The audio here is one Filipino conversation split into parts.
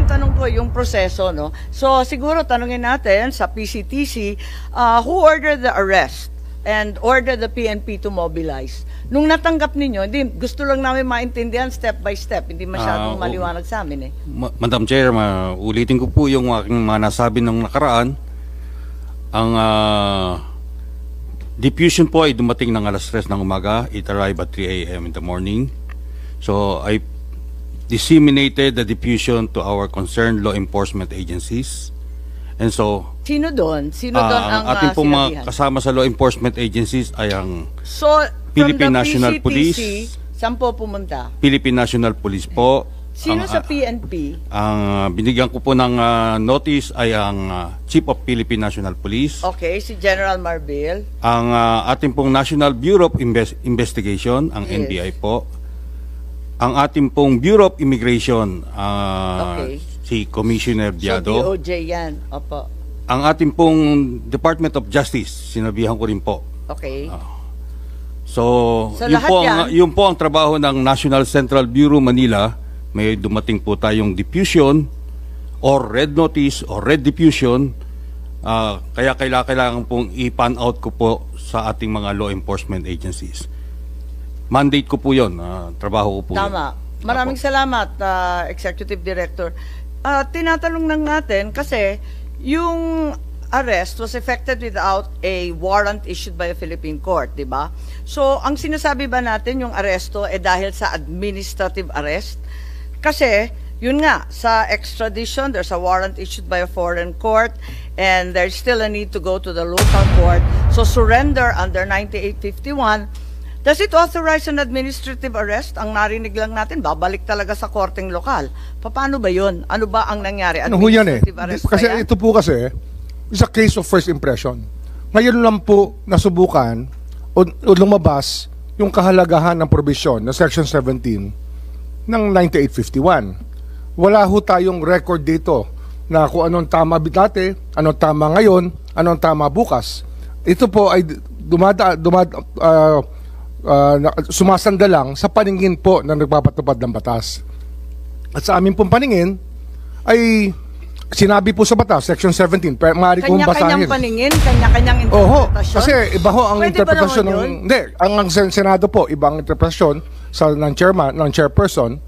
tanong ko yung proseso, no? So, siguro tanungin natin sa PCTC, who ordered the arrest and ordered the PNP to mobilize? Nung natanggap ninyo, hindi, gusto lang namin maintindihan step by step, hindi masyadong maliwanag sa amin eh. Madam Chair, ulitin ko po yung aking mga nasabi ng nakaraan. Ang diffusion po ay dumating ng alas 3 ng umaga. It arrived at 3 a.m. in the morning. So, I disseminated the diffusion to our concerned law enforcement agencies. And so, Sino doon? Sino doon ang ating pong mga sinabihan? kasama sa law enforcement agencies ay ang So, Philippine from the National PCTC, Police. saan po pumunta? Philippine National Police po. Sino Ang, sa PNP? Ang binigyan ko po ng notice ay ang Chief of Philippine National Police. Okay, si General Marbil. Ang ating pong National Bureau of Investigation, ang Yes. NBI po. Ang ating pong Bureau of Immigration, Okay. si Commissioner So, Biado. DOJ yan. Opo. Ang ating pong Department of Justice, sinabihan ko rin po. Okay. So, Sa yun lahat po, yan? yun po ang trabaho ng National Central Bureau Manila. May dumating po tayong diffusion or red notice or red diffusion. Kaya kailangan pong i-pan out ko po sa ating mga law enforcement agencies. Mandate ko po yun. Trabaho ko po yun. Tama. Maraming salamat, Executive Director. Tinatanong lang natin kasi yung arrest was effected without a warrant issued by a Philippine court, di ba? So, ang sinasabi ba natin yung aresto dahil sa administrative arrest? Kasi, yun nga, sa extradition, there's a warrant issued by a foreign court and there's still a need to go to the local court. So, surrender under 9851. Does it authorize an administrative arrest? Ang narinig lang natin, babalik talaga sa korteng lokal. Paano ba yun? Ano ba ang nangyari? Ano ho yan eh? Arrest Kasi ba yan? ito po kasi, it's a case of first impression. Ngayon lang po nasubukan o lumabas yung kahalagahan ng probisyon na Section 17 ng 9851. Wala ho tayong record dito na kung anong tama dati, anong tama ngayon, anong tama bukas. Ito po ay sumasanda lang sa paningin po na nagpapatupad ng batas. At sa aming pong paningin ay sinabi po sa batas, Section 17, pero maaari kong basahin. Kanya-kanyang paningin, kanya-kanyang Oho, interpretasyon. kasi iba ho ang Pwede ba interpretasyon naman ng... yun? Hindi, ang Senado po, ibang interpretasyon ng chairman, ng chairperson.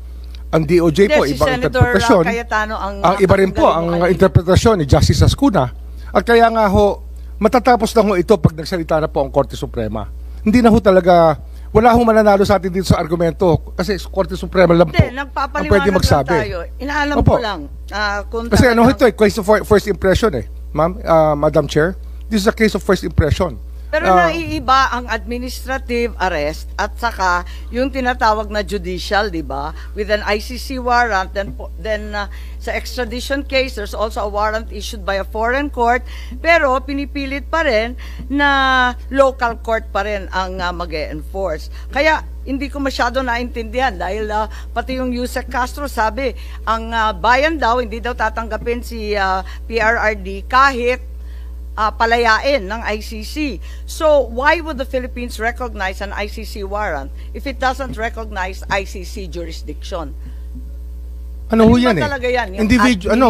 Ang DOJ po, Hindi, si ibang Senator interpretasyon. Cayetano ang Iba rin po ang interpretasyon ni Justice Ascuna. At kaya nga ho, matatapos na ho ito pag nagsalita na po ang Korte Suprema. Hindi na ho talaga... Wala hong mananalo sa atin dito sa argumento kasi Korte Suprema lang po Hindi, ang nagpapaliwanag pwede magsabi. lang tayo. Inaalam Opo. ko lang. Kung Kasi ano talagang- ito case of first impression ma'am, Madam Chair. This is a case of first impression. Pero naiiba ang administrative arrest at saka yung tinatawag na judicial, di ba? With an ICC warrant, then sa extradition case, there's also a warrant issued by a foreign court, pero pinipilit pa rin na local court pa rin ang mag-e-enforce. Kaya hindi ko masyado naintindihan dahil pati yung Yusek Castro sabi, ang bayan daw, hindi daw tatanggapin si PRRD kahit palayain ng ICC. So, why would the Philippines recognize an ICC warrant if it doesn't recognize ICC jurisdiction? Ano ho Ano yan ba talaga yan? Yung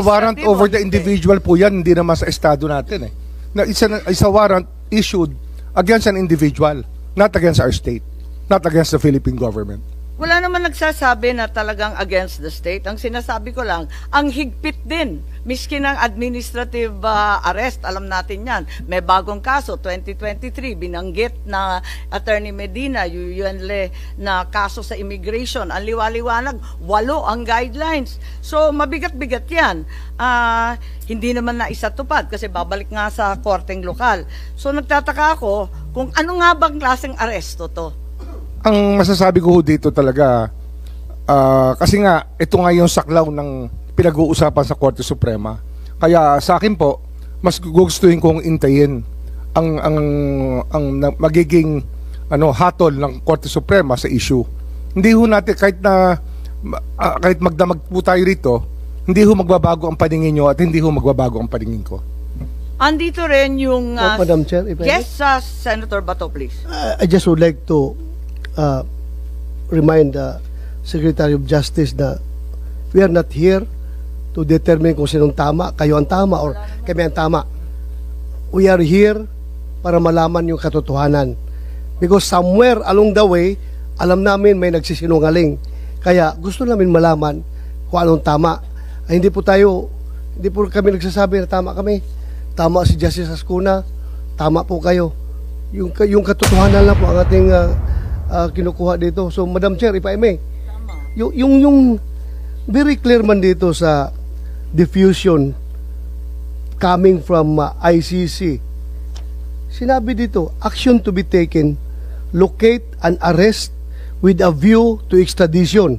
warrant administrative over o the hindi? individual po yan, hindi naman sa estado natin Na it's a warrant issued against an individual, not against our state, not against the Philippine government. Wala naman nagsasabi na talagang against the state. Ang sinasabi ko lang, ang higpit din. Miski ng administrative arrest, alam natin yan. May bagong kaso, 2023, binanggit na Attorney Medina, Yuyuenle, na kaso sa immigration. Ang liwaliwanag, 8 ang guidelines. So, mabigat-bigat yan. Hindi naman na isatupad kasi babalik nga sa korteng lokal. So, nagtataka ako kung ano nga bang klaseng aresto to? Ang masasabi ko dito talaga, kasi nga, ito nga yung saklaw ng pinag-uusapan sa Korte Suprema. Kaya sa akin po, mas gugustuhin kong intayin ang magiging hatol ng Korte Suprema sa issue. Hindi ho natin, kahit magdamag po tayo rito, hindi ho magbabago ang paningin nyo at hindi ho magbabago ang paningin ko. Andito rin yung... Madam Chair, if I yes, Senator Bato, please. I just would like to remind the Secretary of Justice that we are not here to determine kung sinong tama, kayo ang tama, or kami ang tama. We are here para malaman yung katotohanan. Because somewhere along the way, alam namin may nagsisinungaling. Kaya gusto namin malaman kung anong tama. Ay, hindi po kami nagsasabi na tama kami. Tama si Justice Ascuna, tama po kayo. Yung katotohanan lang po ang ating kinukuha dito. So, Madam Chair, if I may, yung very clear man dito sa diffusion coming from ICC, sinabi dito, action to be taken, locate and arrest with a view to extradition.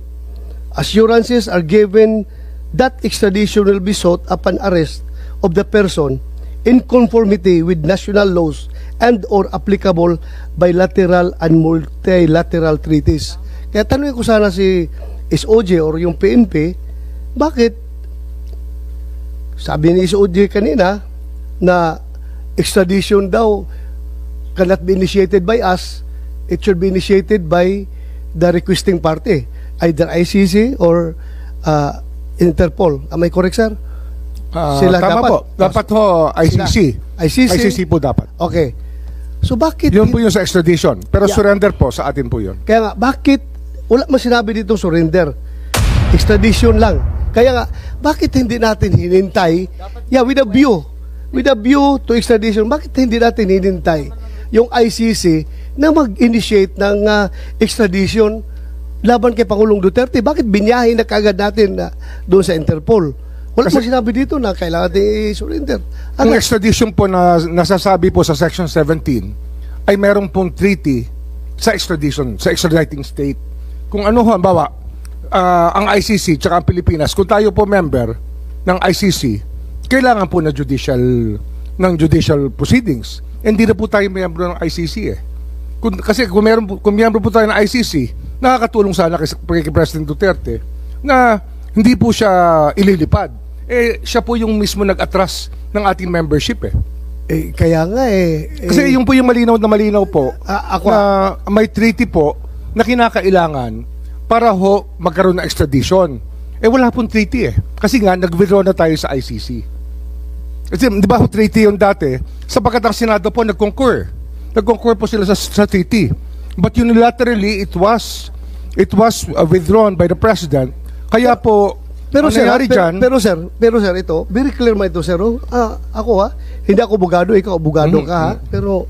Assurances are given that extradition will be sought upon arrest of the person in conformity with national laws and or applicable bilateral and multilateral treaties. Kaya tanongin ko sana si SOJ or yung PNP, bakit sabi ni SOJ kanina na extradition daw cannot be initiated by us, it should be initiated by the requesting party, either ICC or Interpol. Am I correct, sir? Sila tama dapat. po. Dapat ho, ICC. ICC po dapat. Okay. So bakit Yun po yung sa extradition. Pero Yeah. surrender po sa atin po yun. Kaya nga, bakit wala man sinabi dito surrender? Extradition lang. Kaya nga, bakit hindi natin hinintay? Yeah, with a view to extradition, bakit hindi natin hinintay yung ICC na mag-initiate ng extradition laban kay Pangulong Duterte? Bakit binyahin na kagad natin doon sa Interpol? Wala Kasi- man sinabi dito na kailangan natin i-surrender. Ang extradition po na nasasabi po sa Section 17 ay merong pong treaty sa extradition, sa extraditing state. Kung ano ho, halimbawa, ang ICC tsaka ang Pilipinas, kung tayo po member ng ICC, kailangan po ng judicial proceedings. Hindi na po tayo member ng ICC eh. Kasi kung member po tayo ng ICC, nakakatulong sana kay President Duterte na hindi po siya ililipad. Siya po yung mismo nag-atras ng ating membership eh. Kaya nga Kasi yung po yung malinaw po ako na may treaty po na kinakailangan para ho magkaroon ng extradition. Wala pong treaty eh. Kasi nga nag-withdraw na tayo sa ICC. Kasi di ba ho treaty yung dati, sapagkat ang Senado po nag-concur. Nag-concur po sila sa treaty. But unilaterally it was withdrawn by the President. Kaya po Pero ang sir, nangyari dyan, pero sir, ito, very clear man ito, sir. Ako hindi ako abogado, ikaw abogado ka ha. Pero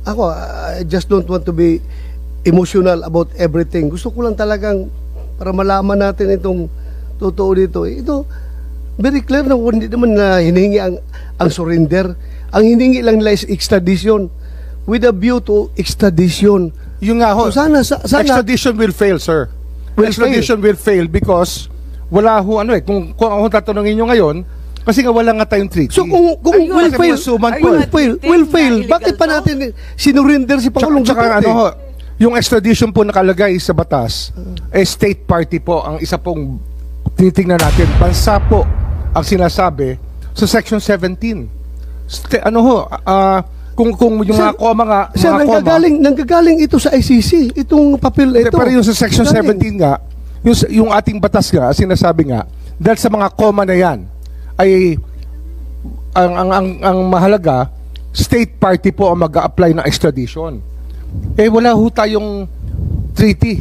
ako, I just don't want to be emotional about everything. Gusto ko lang talagang para malaman natin itong totoo dito. Ito, very clear na hindi naman na hinihingi ang surrender. Ang hinihingi lang nila is extradition with a view to extradition. yung nga ho, So, sana extradition will fail, sir. Extradition will fail because wala ho kung ako tatanungin nyo ngayon, kasi nga wala nga tayong treaty. So kung Ayun, will kasi fail, pursuant po ayun, eh. will fail, illegal bakit pa to? natin sinurinder si Pangulong Tsaka Duterte? yung extradition po nakalagay sa batas, state party po ang isa pong tinitingnan natin. Bansa po ang sinasabi sa Section 17. Kung yung Sir, mga koma nga, Sir, mga koma, nanggagaling ito sa ICC, itong papel ito. pero yung sa Section Galing. 17 nga, yung ating batas nga, sinasabi nga, dahil sa mga koma na yan, ay ang mahalaga, state party po ang mag-a-apply ng extradition. Wala ho tayong treaty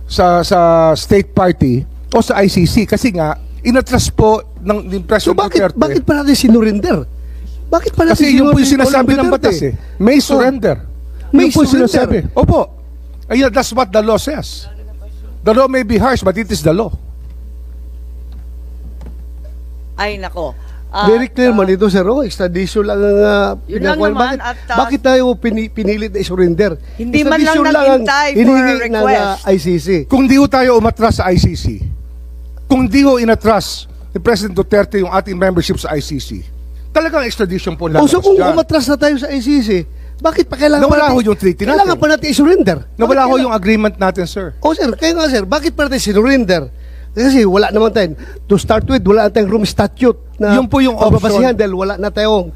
sa state party o sa ICC kasi nga, inatras po ng So President Duterte. bakit pa natin sinurinder? Bakit pa natin Kasi yun po yung sinurinder sinasabi ng Duterte? batas eh. May surrender. May Yun po yung surrender. sinasabi. Opo. Ayun, that's what the law says. The law may be harsh, but it is the law. Ay, nako. Very clear man ito, sir. Extradition lang ang Yun lang pinagawa. naman, Bakit tayo pinilit na surrender? Hindi man lang Extradition naghintay for a hinihingi ng request. ICC. Kung di ho tayo umatras sa ICC, kung di ho inatras ni President Duterte yung ating membership sa ICC, talagang extradition po So kung dyan. umatras na tayo sa ICC, bakit pa kailangan Nawala pa ho yung treaty Kailangan natin. pa natin i-surrender. Nawala Bakit ho yung agreement natin, sir. sir, kaya nga sir, bakit pa natin sinurinder? Kasi wala naman tayo, to start with, wala na tayong room statute na Yun po yung pagbabasihan option. dahil wala na tayong,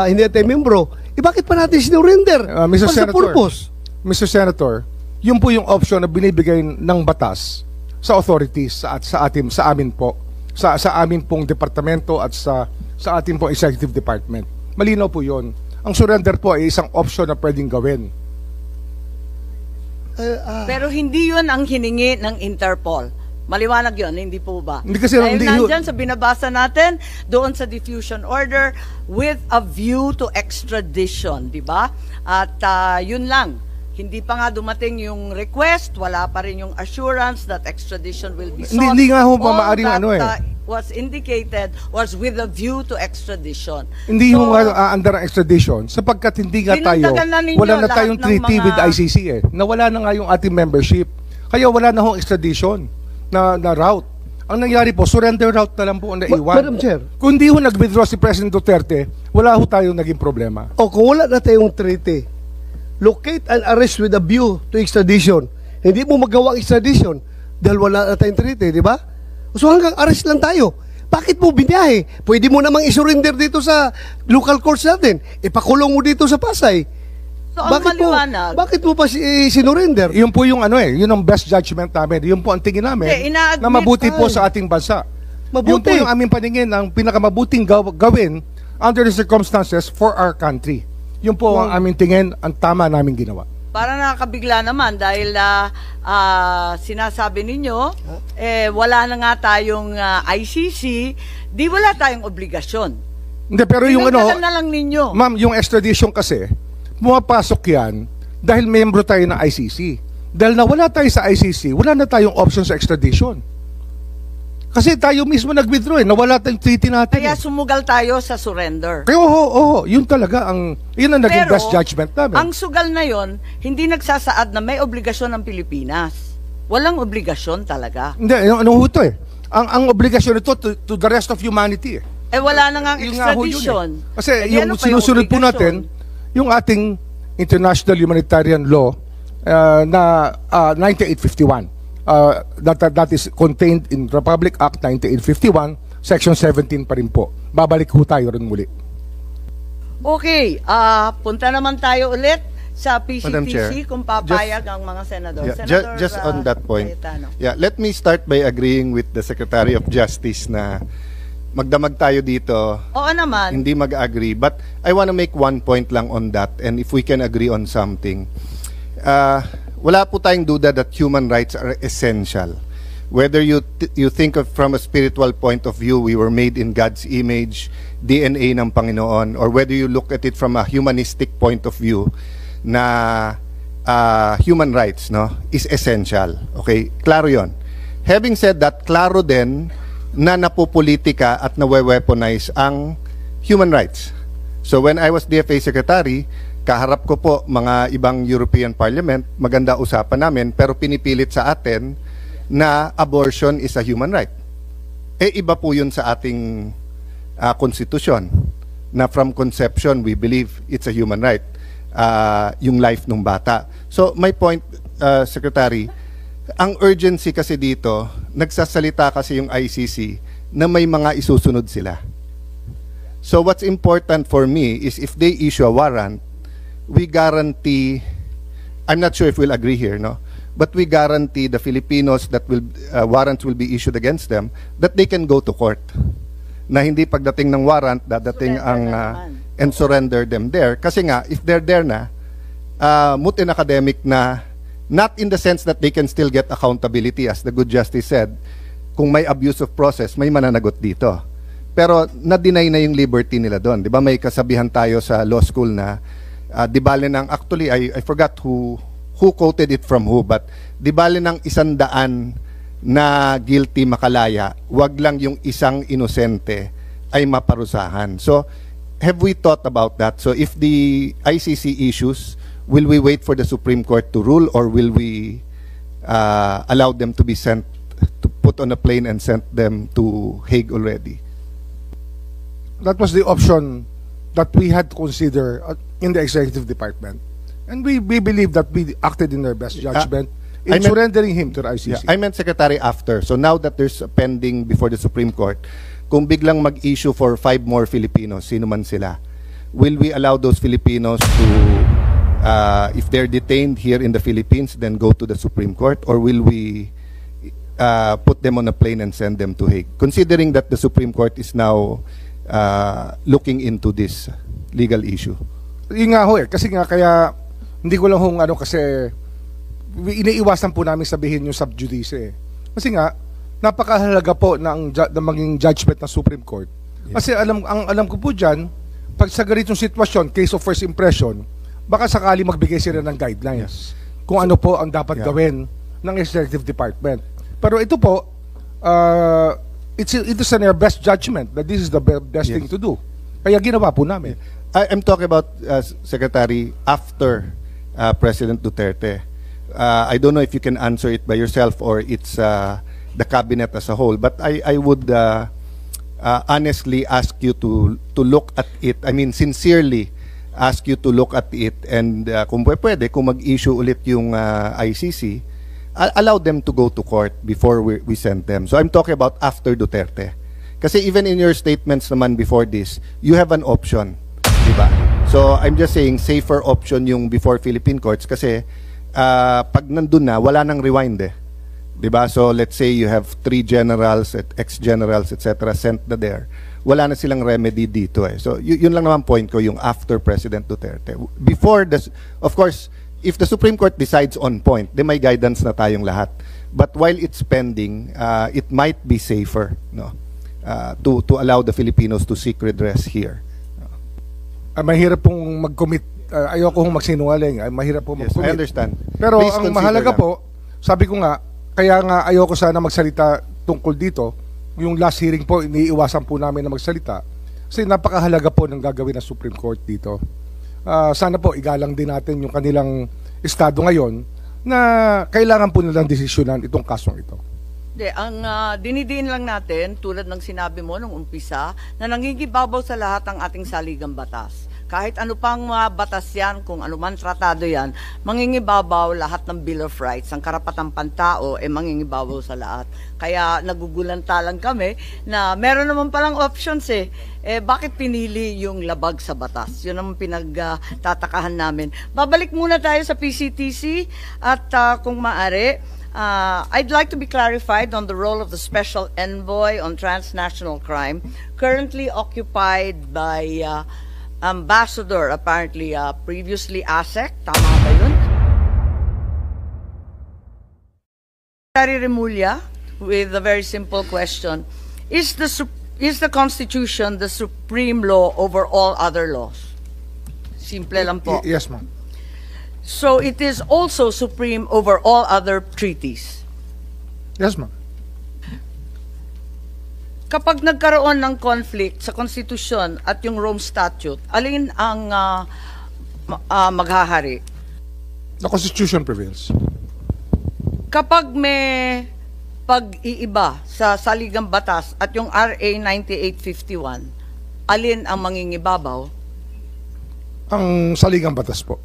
hindi na tayo membro. Bakit pa natin sinurinder? Mr. Para sa Senator, purpose. Mr. Senator, yun po yung option na binibigay ng batas sa authorities, sa amin po, sa amin pong departamento at sa ating pong executive department. Malinaw po 'yon. Ang surrender po ay isang option na pwedeng gawin. Pero hindi yun ang hiningi ng Interpol. Maliwanag yun, hindi po ba? Hindi kasi Dahil hindi nandyan sa binabasa natin, doon sa diffusion order, with a view to extradition, di ba? At yun lang, hindi pa nga dumating yung request, wala pa rin yung assurance that extradition will be sought. Hindi nga ho pa All maaaring that, was indicated was with a view to extradition. Hindi So, ho nga under ang extradition sapagkat hindi nga tayo, Binuntagan na ninyo wala na lahat tayong ng treaty mga- with ICC eh. Nawala na nga yung ating membership. Kaya wala na hong extradition na route. Ang nangyari po, surrender route na lang po ang naiwan. Madam Chair. Kung di ho nag-withdraw si President Duterte, wala ho tayong naging problema. O kung wala na tayong treaty, locate and arrest with a view to extradition. Hindi mo magawa ang extradition dahil wala na tayong treaty, di ba? So hanggang arrest lang tayo. Bakit mo biniyahe? Pwede mo namang isurrender dito sa local courts natin. Ipakulong mo dito sa Pasay. So, ang maliwanag, bakit mo pa sinurrender? Yun po yung yun ang best judgment namin. Yun po ang tingin namin Hindi, ina-admit- na mabuti po Ay. sa ating bansa. Mabuti. Yun po yung aming paningin ang pinakamabuting gawin under the circumstances for our country. Yun po ang aming tingin, ang tama namin ginawa. para nakakabigla naman dahil sinasabi ninyo, wala na nga tayong ICC, di wala tayong obligasyon. Hindi, pero yung Pinagdagan na lang ninyo. ma'am, yung extradition kasi, pumapasok yan dahil membro tayo ng ICC. Dahil nawala tayo sa ICC, wala na tayong option sa extradition. Kasi tayo mismo nag-withdraw nawala tayong treaty natin. Kaya sumugal tayo sa surrender. Kaya yun talaga yun ang naging Pero, best judgment namin. ang sugal na yon, hindi nagsasaad na may obligasyon ng Pilipinas. Walang obligasyon talaga. Hindi, ano ho ito ang obligasyon nito to the rest of humanity Wala na nga ang Yun nga ho yun extradition. Kasi Eh, di yung ano pa sinusunod po obligasyon? natin, yung ating international humanitarian law na 9851. That is contained in Republic Act 9851, Section 17 pa rin po. Babalik ho tayo rin muli. Okay, punta naman tayo ulit sa Madam Chair, PCTC kung papayag ang mga senador. Yeah, Senator, just on that point. Cayetano. Yeah, let me start by agreeing with the Secretary of Justice na magdamag tayo dito, Oo naman. hindi mag-agree. But I want to make one point lang on that, and if we can agree on something. Wala po tayong duda that human rights are essential. Whether you think of from a spiritual point of view, we were made in God's image, DNA ng Panginoon, or whether you look at it from a humanistic point of view, na human rights is essential. Okay? Klaro yon. Having said that, klaro din na napopolitika at nawe-weaponize ang human rights. So when I was DFA Secretary, kaharap ko po mga ibang European Parliament, maganda usapan namin, pero pinipilit sa atin na abortion is a human right. Iba po yun sa ating konstitusyon, na from conception, we believe it's a human right, yung life ng bata. So my point, Secretary, ang urgency kasi dito, nagsasalita kasi yung ICC na may mga isusunod sila. So what's important for me is if they issue a warrant, we guarantee, I'm not sure if we'll agree here, but we guarantee the Filipinos that warrants will be issued against them, that they can go to court. Na hindi pagdating ng warrant, dadating and surrender them there. Kasi nga, if they're there na, moot in academic na, not in the sense that they can still get accountability, as the good justice said, kung may abuse of process, may mananagot dito. Pero na-deny na yung liberty nila doon. Di ba may kasabihan tayo sa law school na, di bale ng, actually, I forgot who quoted it from who, but di bale ng 100 na guilty makalaya, wag lang yung isang inosente ay maparusahan. So, have we thought about that? So, if the ICC issues, will we wait for the Supreme Court to rule, or will we allow them to be sent, to put on a plane and sent them to Hague already? That was the option that we had to consider in the executive department. And we believe that we acted in their best judgment I in meant- surrendering him to the ICC. Yeah, I meant Secretary after. So now that there's a pending before the Supreme Court, kung biglang mag-issue for 5 more Filipinos, sino man sila, will we allow those Filipinos to, if they're detained here in the Philippines, then go to the Supreme Court? Or will we put them on a plane and send them to Hague, considering that the Supreme Court is now looking into this legal issue? Yun nga ho kasi nga kaya hindi ko lang hong kasi iniiwasan po namin sabihin yung sub judice Kasi nga napakahalaga po ng maging judgment ng Supreme Court. Kasi alam ko po diyan, pag sa ganitong sitwasyon, case of first impression, baka sakali magbigay sila ng guidelines kung ano po ang dapat gawin ng Executive Department. Pero ito po, it is in our best judgment that this is the best thing to do. Kaya ginawa po namin. I'm talking about, Secretary, after President Duterte. I don't know if you can answer it by yourself or it's the cabinet as a whole, but I would honestly ask you to look at it. I mean, sincerely ask you to look at it and kung pwede, kung mag-issue ulit yung ICC, allow them to go to court before we send them. So I'm talking about after Duterte. Kasi even in your statements naman before this, you have an option, diba? So I'm just saying safer option yung before Philippine courts kasi pag nandun na, wala nang rewind diba? So let's say you have 3 generals, ex-generals, etc. sent na there. Wala na silang remedy dito So yun lang naman point ko yung after President Duterte. Before this, of course, if the Supreme Court decides on point, then may guidance na tayong lahat. But while it's pending, it might be safer, no, to allow the Filipinos to seek redress here. Mahirap pong mag-commit. Ayoko hong magsinungaling. Mahirap pong Yes, mag-commit. I understand. Pero Please ang consider mahalaga lang. po, sabi ko nga, kaya nga ayoko sana magsalita tungkol dito. Yung last hearing po, iniiwasan po namin na magsalita. Kasi napakahalaga po ng gagawin ng Supreme Court dito. Sana po igalang din natin yung kanilang estado ngayon na kailangan po nilang desisyonan itong kasong ito. Ang dinidiin lang natin, tulad ng sinabi mo nung umpisa, na nangingibabaw sa lahat ang ating saligang batas. Kahit ano pang batas yan, kung ano man tratado yan, mangingibabaw lahat ng Bill of Rights, ang karapatang pantao, mangingibabaw sa lahat. Kaya nagugulanta lang kami na meron naman palang options bakit pinili yung labag sa batas? Yun ang pinagtatakahan namin. Babalik muna tayo sa PCTC at kung maaari, I'd like to be clarified on the role of the Special Envoy on Transnational Crime, currently occupied by Ambassador, apparently previously ASEC, tama ba yun? Secretary Remulla, with a very simple question, is the Constitution the supreme law over all other laws? Simple lang po. Yes, ma'am. So it is also supreme over all other treaties. Yes, ma'am. Kapag nagkaroon ng conflict sa Konstitusyon at yung Rome Statute, alin ang maghahari? The Constitution prevails. Kapag may pag-iiba sa saligang batas at yung RA 9851, alin ang mangingibabaw? Ang saligang batas po.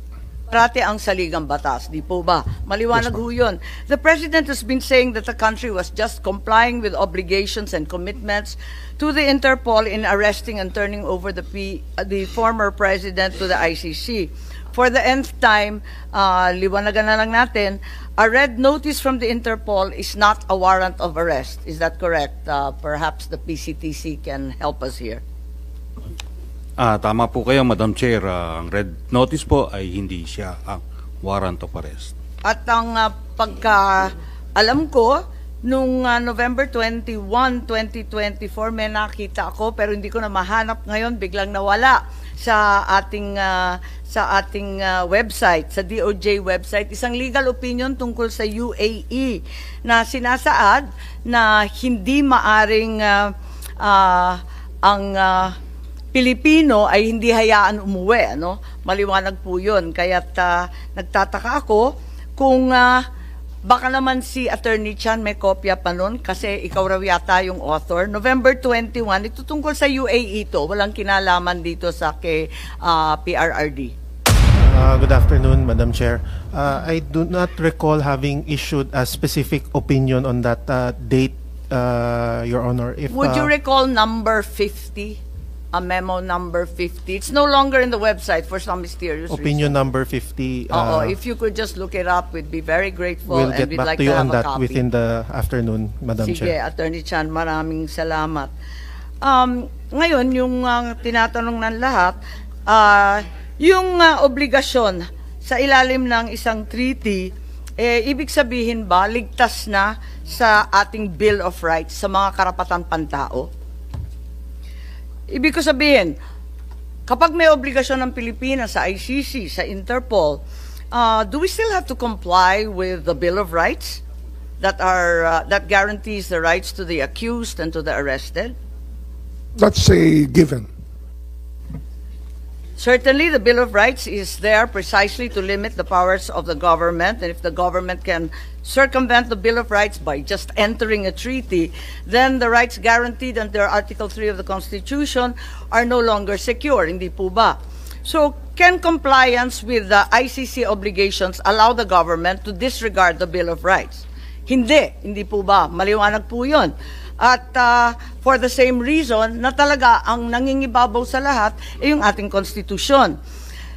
Parati ang saligang batas, di po ba? Maliwanag Yes, ho yun. The President has been saying that the country was just complying with obligations and commitments to the Interpol in arresting and turning over the former President to the ICC. For the nth time, liwanagan na lang natin, a red notice from the Interpol is not a warrant of arrest. Is that correct? Perhaps the PCTC can help us here. Tama po kayo, Madam Chair. Ang red notice po ay hindi siya ang warrant of arrest. At ang pagka-alam ko, nung November 21, 2024, may nakita ako pero hindi ko na mahanap ngayon, biglang nawala sa ating website, sa DOJ website, isang legal opinion tungkol sa UAE na sinasaad na hindi maaring ang Pilipino ay hindi hayaan umuwi, ano? Maliwanag po 'yun. Kaya't nagtataka ako kung baka naman si Attorney Chan may kopya pa nun kasi ikaw raw yata yung author. November 21, ito tungkol sa UAE to. Walang kinalaman dito sa PRRD. Good afternoon, Madam Chair. I do not recall having issued a specific opinion on that date, Your Honor. Would you recall number 50? memo number 50. It's no longer in the website for some mysterious Opinion reason. number 50. Oo, if you could just look it up, we'd be very grateful, We'll and get we'd back like to you to on have a that copy. within the afternoon, Madam Sige, Chair. Attorney Chan, maraming salamat. Ngayon, yung tinatanong ng lahat, yung obligasyon sa ilalim ng isang treaty, ibig sabihin ba, ligtas na sa ating Bill of Rights, sa mga karapatan pantao? Ibig ko sabihin, kapag may obligasyon ng Pilipinas sa ICC, sa Interpol, do we still have to comply with the Bill of Rights that guarantees the rights to the accused and to the arrested? That's a given. Certainly, the Bill of Rights is there precisely to limit the powers of the government, and if the government can circumvent the Bill of Rights by just entering a treaty, then the rights guaranteed under Article 3 of the Constitution are no longer secure, hindi po ba? So, can compliance with the ICC obligations allow the government to disregard the Bill of Rights? Hindi po ba? Maliwanag po yun. At for the same reason na talaga ang nangingibabaw sa lahat ay yung ating konstitusyon.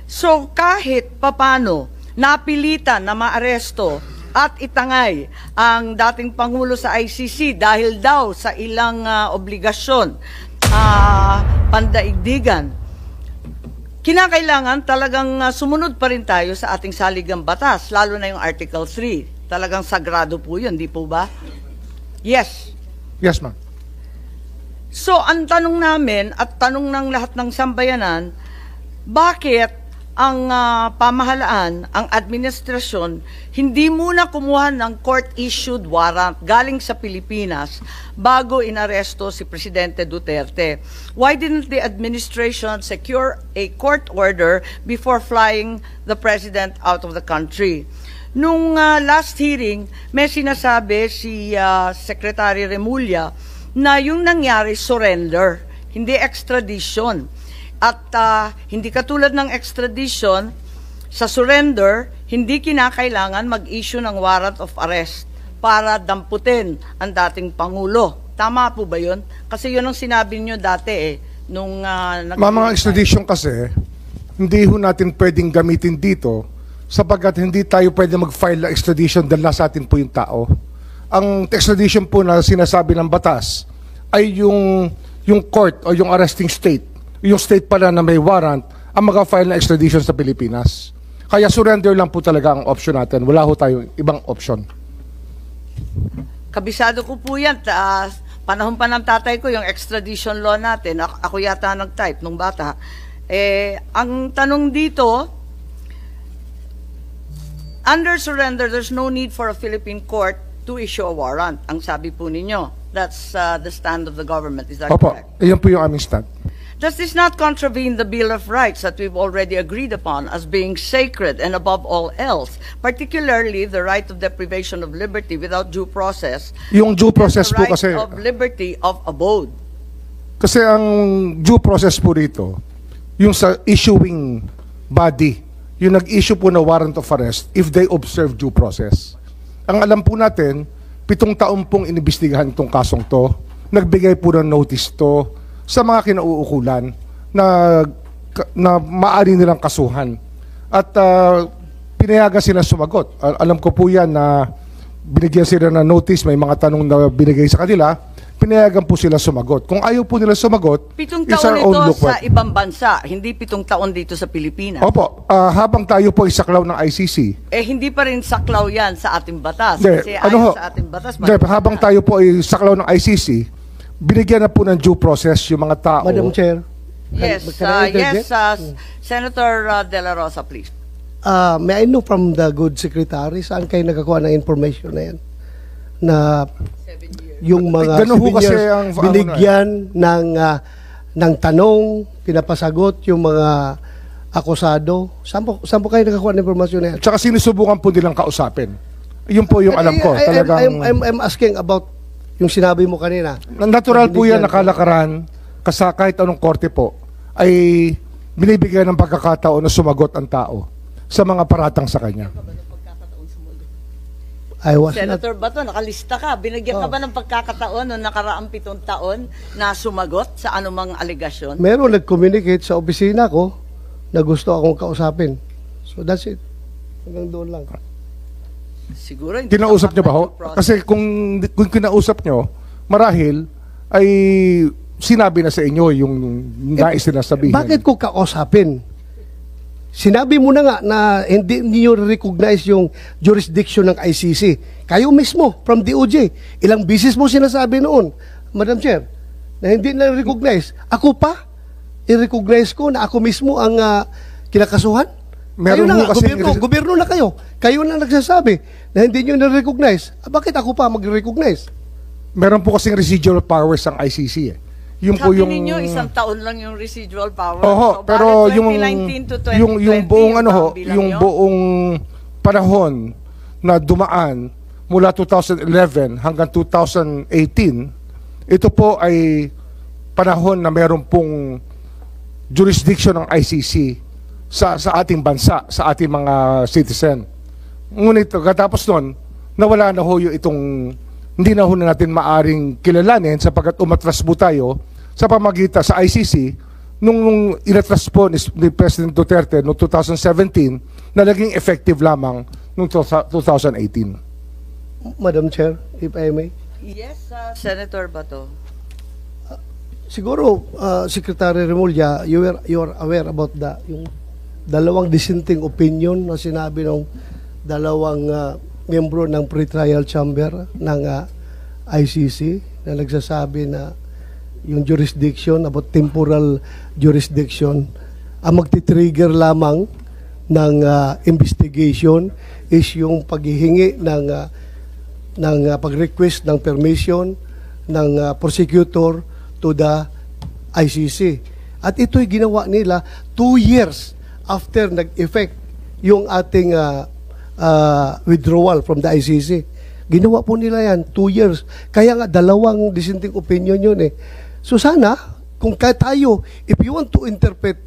So kahit papano napilitan na maaresto at itangay ang dating Pangulo sa ICC dahil daw sa ilang obligasyon, pandaigdigan, kinakailangan talagang sumunod pa rin tayo sa ating saligang batas, lalo na yung Article 3. Talagang sagrado po yun, di po ba? Yes. Yes, ma'am. So, ang tanong namin at tanong ng lahat ng sambayanan, bakit ang pamahalaan, ang administrasyon, hindi muna kumuha ng court-issued warrant galing sa Pilipinas bago inaresto si Presidente Duterte? Why didn't the administration secure a court order before flying the President out of the country? Nung last hearing, may sinasabi si Secretary Remulla na yung nangyari surrender, hindi extradition. At hindi katulad ng extradition, sa surrender, hindi kinakailangan mag-issue ng warrant of arrest para damputin ang dating Pangulo. Tama po ba yun? Kasi yun ang sinabi nyo dati nung Mga extradition kasi, hindi ho natin pwedeng gamitin dito sapagkat hindi tayo pwede mag-file ng extradition dahil nasa atin po yung tao. Ang extradition po na sinasabi ng batas ay yung court o yung arresting state, yung state pala na may warrant, ang mag-file ng extradition sa Pilipinas. Kaya surrender lang po talaga ang option natin. Wala ho tayong ibang option. Kabisado ko po yan. Panahon pa ng tatay ko, yung extradition law natin, ako yata nag-type nung bata. Ang tanong dito, under surrender, there's no need for a Philippine court to issue a warrant. Ang sabi po ninyo, that's the stand of the government. Is that Opo, correct? iyan po yung aming stand. Does this not contravene the Bill of Rights that we've already agreed upon as being sacred and above all else, particularly the right of deprivation of liberty without due process, Yung due process the po right kasi, of liberty of abode? kasi ang due process po dito, yung sa issuing body, yung nag-issue po na warrant of arrest if they observe due process. Ang alam po natin, 7 taon pong inimbestigahan itong kasong to, nagbigay po ng notice to sa mga kinauukulan na maaari nilang kasuhan. At pinayagan sila sumagot. Alam ko po yan na binigyan sila ng notice, may mga tanong na binigay sa kanila, pinayagan po sila sumagot. Kung ayaw po nila sumagot, 7 it's taon our own ito look sa what. ibang bansa, hindi 7 taon dito sa Pilipinas. Opo, habang tayo po isaklaw ng ICC, Hindi pa rin saklaw yan sa ating batas. Hindi, Kasi ano ho? ayon sa ating batas, Hindi, habang tayo po ay saklaw ng ICC, binigyan na po ng due process yung mga tao. Madam Chair. Yes, can I interject? Senator De La Rosa, please. May I know from the good secretary, saan kayo nakakuha ng information na yan? Na yung mga Ganun ho kasi souvenirs ang- binigyan ng tanong, pinapasagot yung mga akusado. Saan po kayo nakakuha ng informasyon na yan? Tsaka sinusubukan po nilang kausapin. Yun po yung alam ko. Talagang I'm asking about yung sinabi mo kanina. natural po yan, nakalakaran, kasi kahit anong korte po, ay binibigyan ng pagkakataon na sumagot ang tao sa mga paratang sa kanya. I was not. Senator Bato, nakalista ka. Binigyan ka ba ng pagkakataon noong nakaraang 7 taon na sumagot sa anumang alegasyon? Meron nag-communicate sa opisina ko na gusto akong kausapin. So that's it. Hanggang doon lang. Siguro hindi Kinausap niyo ba ho? pa process. Kasi kung kinausap niyo, marahil ay sinabi na sa inyo yung nais na sabihin. Bakit ko kausapin? Sinabi mo na nga na hindi niyo recognize yung jurisdiction ng ICC. Kayo mismo, from DOJ. Ilang bisis mo sinasabi noon, Madam Chair, na hindi na recognize. Ako pa, i-recognize ko na ako mismo ang kinakasuhan? Meron kayo na mo nga, kasing- gobyerno na kayo. Kayo na nagsasabi na hindi nyo na-recognize. Bakit ako pa mag-recognize? Meron po kasing residual powers ang ICC eh. Yung po Sabi yung ninyo, 1 taon lang yung residual power. Oho, So, pero bakit 2019 to 2020, yung buong ano ho, bilang yung yun? buong panahon na dumaan mula 2011 hanggang 2018, ito po ay panahon na meron pong jurisdiction ng ICC sa ating bansa, sa ating mga citizen. Ngunit katapos nun, nawala na ho yung itong, hindi na ho natin maaring kilalanin sapagkat umatras po tayo sa pamagitan sa ICC nung inatras po ni President Duterte noong 2017 na naging effective lamang noong 2018. Madam Chair, if I may. Yes, Senator Bato. Siguro, Secretary Remulla, you are aware about yung dalawang dissenting opinion na sinabi ng dalawang miyembro ng pre-trial chamber ng ICC na nagsasabi na yung jurisdiction, about temporal jurisdiction, ang magti-trigger lamang ng investigation is yung paghihingi ng pag-request ng permission ng prosecutor to the ICC. At ito'y ginawa nila 2 years after nag-effect yung ating withdrawal from the ICC. Ginawa po nila yan 2 years. Kaya nga dalawang dissenting opinion yun eh. So sana, kung tayo, if you want to interpret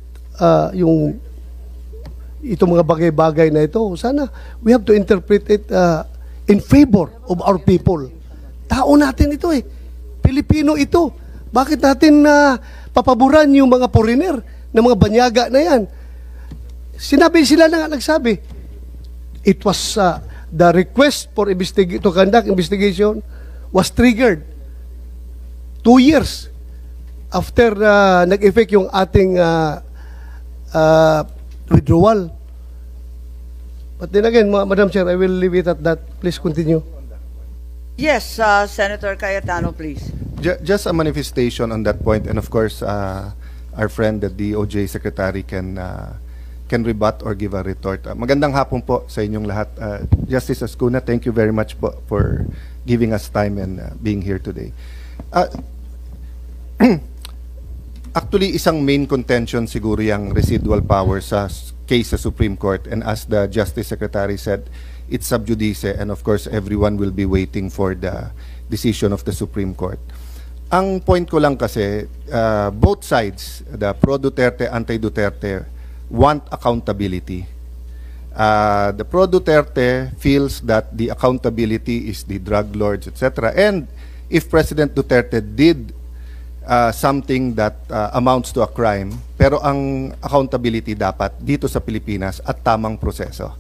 itong mga bagay-bagay na ito, sana we have to interpret it in favor of our people. Tao natin ito eh. Pilipino ito. Bakit natin papaboran yung mga foreigner na mga banyaga na yan? Sila na nga nagsabi. It was the request for to conduct investigation was triggered 2 years after nag-effect yung ating withdrawal. But then again, Madam Chair, I will leave it at that. Please continue. Yes, Senator Cayetano, please. Just a manifestation on that point, and of course, our friend, the DOJ Secretary, can rebut or give a retort. Magandang hapon po sa inyong lahat. Justice Ascuna, thank you very much po for giving us time and being here today. Actually, isang main contention siguro yung residual power sa case sa Supreme Court, and as the Justice Secretary said, it's sub judice, and of course, everyone will be waiting for the decision of the Supreme Court. Ang point ko lang kasi, both sides, the pro-Duterte, anti-Duterte, want accountability. The pro-Duterte feels that the accountability is the drug lords, etc. And if President Duterte did something that amounts to a crime, pero ang accountability dapat dito sa Pilipinas at tamang proseso.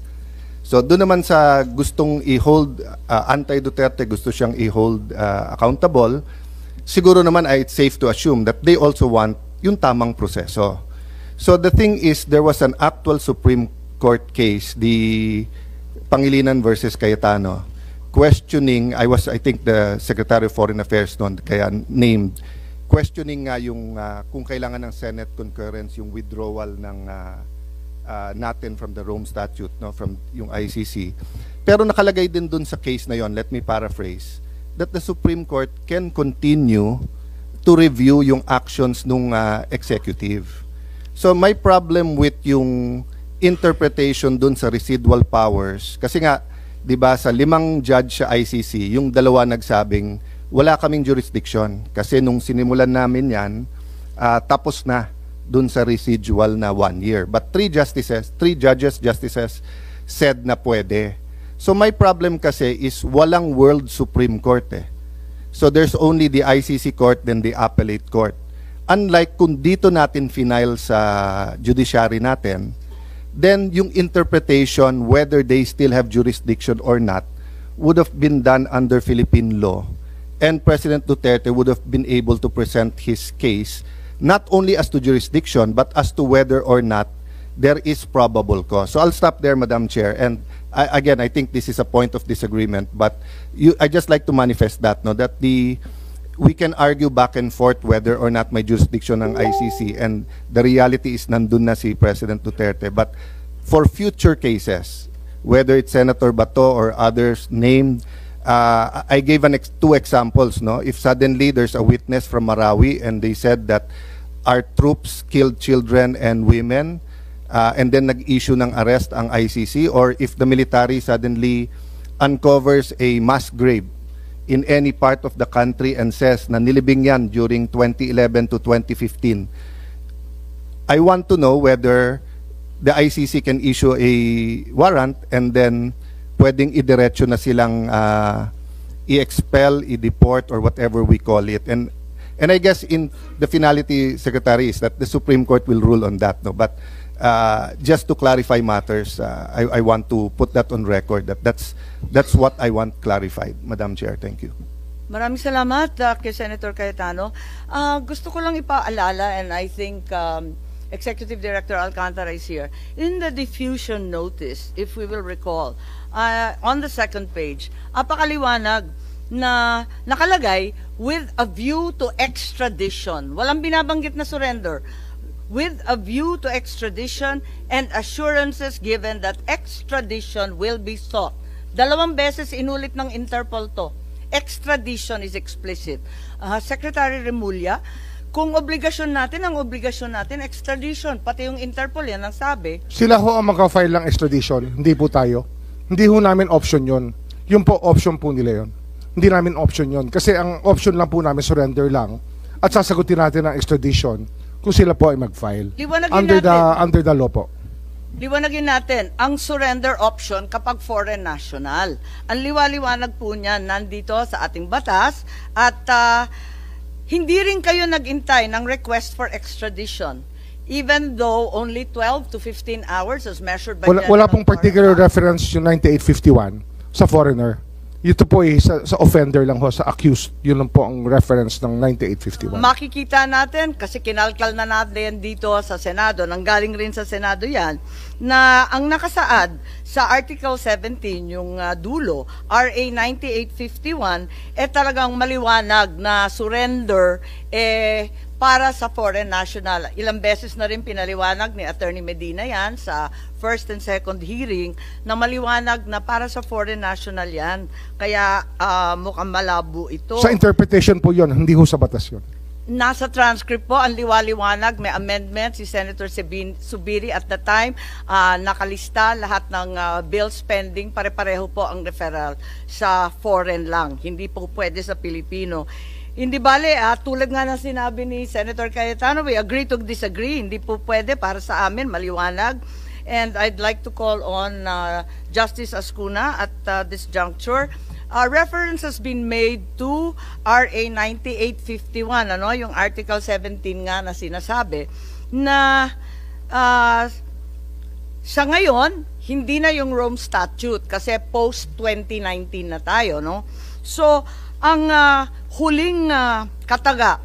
So doon naman sa gustong i-hold, anti-Duterte, gusto siyang i-hold accountable, siguro naman ay it's safe to assume that they also want yung tamang proseso. So the thing is, there was an actual Supreme Court case, the Pangilinan versus Cayetano, questioning, I think the Secretary of Foreign Affairs noon, kaya named, questioning nga yung kung kailangan ng Senate concurrence yung withdrawal ng natin from the Rome Statute, no, from yung ICC. Pero nakalagay din dun sa case na yon, let me paraphrase, that the Supreme Court can continue to review yung actions nung executive. So my problem with yung interpretation dun sa residual powers, kasi nga, di ba, sa 5 judge sa ICC, yung 2 nagsabing, wala kaming jurisdiction. Kasi nung sinimulan namin yan, tapos na dun sa residual na 1 year. But 3 justices said na pwede. So my problem kasi is walang World Supreme Court eh. So there's only the ICC Court, then the Appellate Court. Unlike kung dito natin final sa judiciary natin, then yung interpretation whether they still have jurisdiction or not would have been done under Philippine law. And President Duterte would have been able to present his case not only as to jurisdiction but as to whether or not there is probable cause. So I'll stop there, Madam Chair. And again, I think this is a point of disagreement, but I just like to manifest that, no, that we can argue back and forth whether or not may jurisdiction ng ICC, and the reality is nandun na si President Duterte. But for future cases, whether it's Senator Bato or others named, I gave two examples, no. If suddenly there's a witness from Marawi and they said that our troops killed children and women, and then nag-issue ng arrest ang ICC, or if the military suddenly uncovers a mass grave in any part of the country and says na nilibing yan during 2011 to 2015, I want to know whether the ICC can issue a warrant and then pwedeng idiretso na silang i-expel, i-deport, or whatever we call it. And I guess in the finality, Secretary, is that the Supreme Court will rule on that, no? But just to clarify matters, I want to put that on record, that that's what I want clarified, Madam Chair. Thank you. Maraming salamat kay Senator Cayetano. Gusto ko lang ipaalala, and I think Executive Director Alcantara is here. In the diffusion notice, if we will recall, on the second page, apakaliwanag na nakalagay with a view to extradition. Walang binabanggit na surrender. With a view to extradition and assurances given that extradition will be sought. 2 beses inulit ng Interpol to. Extradition is explicit. Secretary Remulla, kung obligasyon natin, ang obligasyon natin, extradition. Pati yung Interpol, yan ang sabi. Sila ho ang magka-file ng extradition, hindi po tayo. Hindi ho namin option yon. Yung po option po nila yon. Hindi namin option yon. Kasi ang option lang po namin, surrender lang. At sasagutin natin ang extradition kung sila po ay mag-file. Under the law po. Liwanagin natin, ang surrender option kapag foreign national. Ang liwaliwanag po niya nandito sa ating batas, at hindi rin kayo nag-intay ng request for extradition. Even though only 12 to 15 hours as measured by... Wala pong particular reference yung 9851 sa foreigner. Ito po ay sa offender lang ho, sa accused. Yun lang po ang reference ng 9851. Makikita natin, kasi kinalkal na natin dito sa Senado, nanggaling rin sa Senado yan, na ang nakasaad sa Article 17, yung dulo, RA 9851, talagang maliwanag na surrender, para sa foreign national. Ilang beses na rin pinaliwanag ni Attorney Medina yan sa first and second hearing, na maliwanag na para sa foreign national yan. Kaya mukhang malabo ito. Sa interpretation po yon, hindi ho sa batas yon. Nasa transcript po, ang liwaliwanag, may amendment si Senator Subiri at the time, nakalista lahat ng bill spending, pare-pareho po ang referral sa foreign lang, hindi po pwede sa Pilipino. Hindi bale, tulad nga ng sinabi ni Senator Cayetano, we agree to disagree, hindi po pwede para sa amin, maliwanag. And I'd like to call on Justice Ascuna at this juncture. Reference has been made to RA 9851, yung Article 17 nga na sinasabi, na sa ngayon, hindi na yung Rome Statute kasi post-2019 na tayo, no? So, ang huling kataga,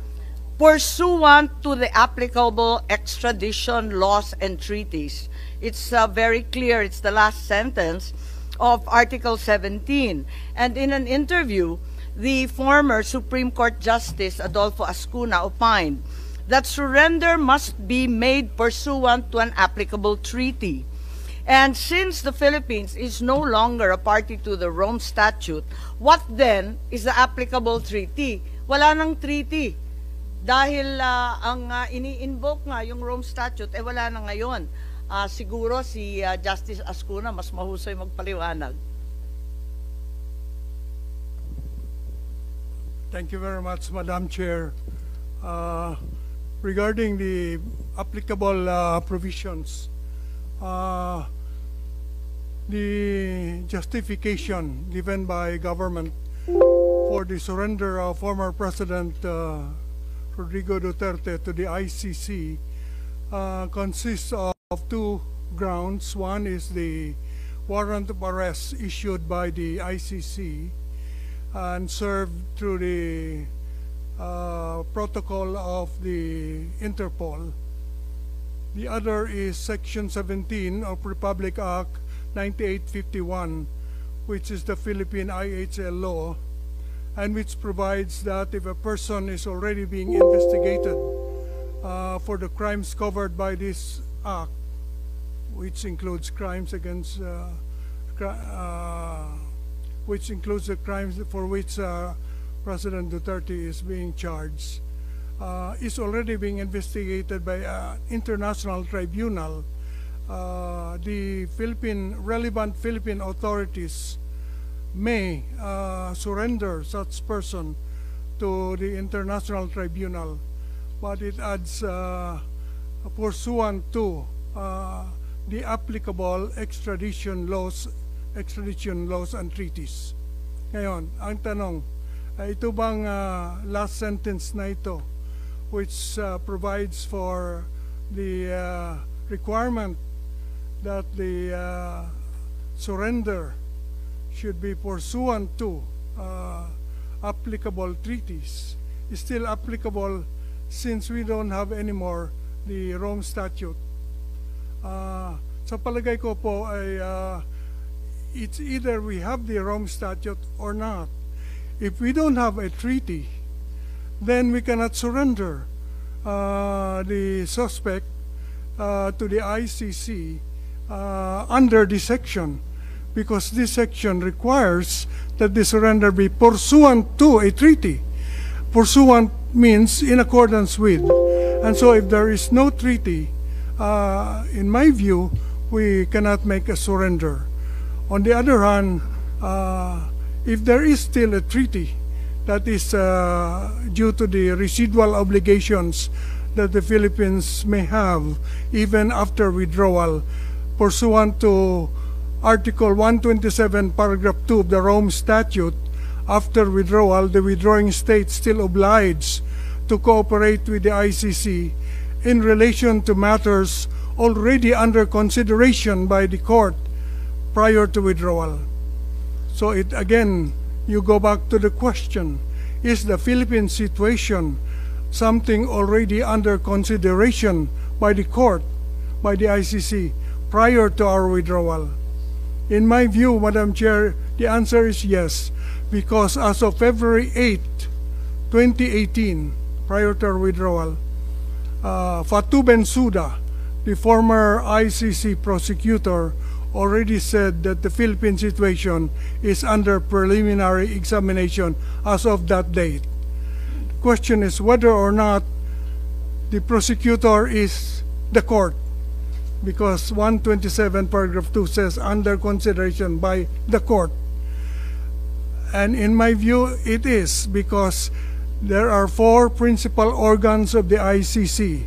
pursuant to the applicable extradition laws and treaties. It's very clear, it's the last sentence of Article 17. And in an interview, the former Supreme Court Justice Adolfo Ascuna opined that surrender must be made pursuant to an applicable treaty. And since the Philippines is no longer a party to the Rome Statute, what then is the applicable treaty? Wala nang treaty. Dahil ang ini-invoke nga yung Rome Statute, wala na ngayon. Siguro si Justice Ascuna mas mahusay magpaliwanag. Thank you very much, Madam Chair. Regarding the applicable provisions, the justification given by government for the surrender of former President Rodrigo Duterte to the ICC consists of two grounds. One is the warrant of arrest issued by the ICC and served through the protocol of the Interpol. The other is Section 17 of Republic Act 9851, which is the Philippine IHL law, and which provides that if a person is already being investigated for the crimes covered by this act, which includes crimes against, which includes the crimes for which President Duterte is being charged, is already being investigated by an international tribunal. The relevant Philippine authorities may surrender such person to the international tribunal, but it adds pursuant to the applicable extradition laws and treaties. Ngayon, ang tanong, ito bang last sentence na ito, which provides for the requirement that the surrender should be pursuant to applicable treaties, is still applicable since we don't have anymore the Rome Statute. Sa palagay ko po ay it's either we have the Rome Statute or not. If we don't have a treaty, then we cannot surrender the suspect to the ICC under this section, because this section requires that the surrender be pursuant to a treaty. Pursuant means in accordance with. And so if there is no treaty, in my view, we cannot make a surrender. On the other hand, if there is still a treaty that is due to the residual obligations that the Philippines may have even after withdrawal, pursuant to Article 127, Paragraph 2 of the Rome Statute, after withdrawal, the withdrawing state still obliged to cooperate with the ICC in relation to matters already under consideration by the court prior to withdrawal. So again, you go back to the question, is the Philippine situation something already under consideration by the court, by the ICC, prior to our withdrawal? In my view, Madam Chair, the answer is yes, because as of February 8, 2018, prior to our withdrawal, Fatou Bensouda, the former ICC prosecutor, already said that the Philippine situation is under preliminary examination as of that date. The question is whether or not the prosecutor is the court, because 127 paragraph 2 says under consideration by the court. And in my view, it is, because there are four principal organs of the ICC.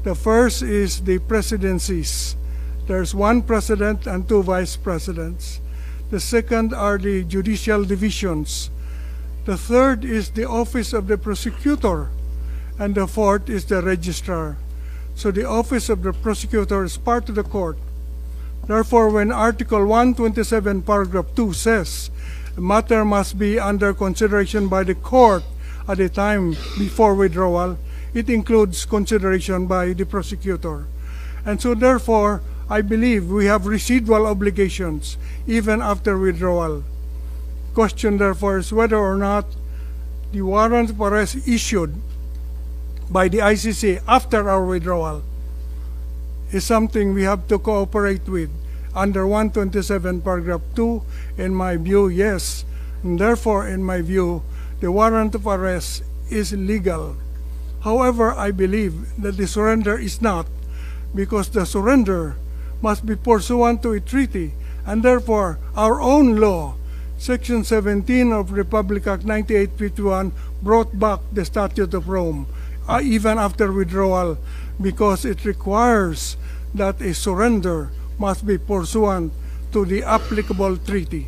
The first is the presidencies. There's one president and two vice presidents. The second are the judicial divisions. The third is the office of the prosecutor. And the fourth is the registrar. So the office of the prosecutor is part of the court. Therefore, when Article 127, Paragraph 2 says a matter must be under consideration by the court at the time before withdrawal, it includes consideration by the prosecutor. And so therefore, I believe we have residual obligations even after withdrawal. Question therefore is whether or not the warrant of arrest issued by the ICC after our withdrawal is something we have to cooperate with under 127 paragraph 2. In my view, yes. And therefore, in my view, the warrant of arrest is legal. However, I believe that the surrender is not, because the surrender must be pursuant to a treaty, and therefore our own law, Section 17 of Republic Act 9851, brought back the Statute of Rome, even after withdrawal, because it requires that a surrender must be pursuant to the applicable treaty.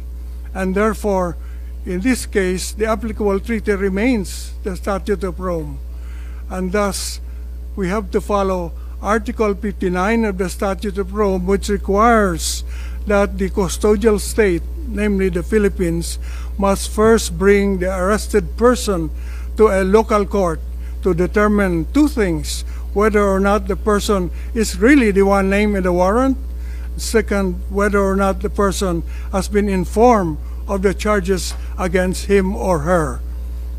And therefore, in this case, the applicable treaty remains the Statute of Rome. And thus, we have to follow Article 59 of the Statute of Rome, which requires that the custodial state, namely the Philippines, must first bring the arrested person to a local court to determine two things: whether or not the person is really the one named in the warrant, second, whether or not the person has been informed of the charges against him or her.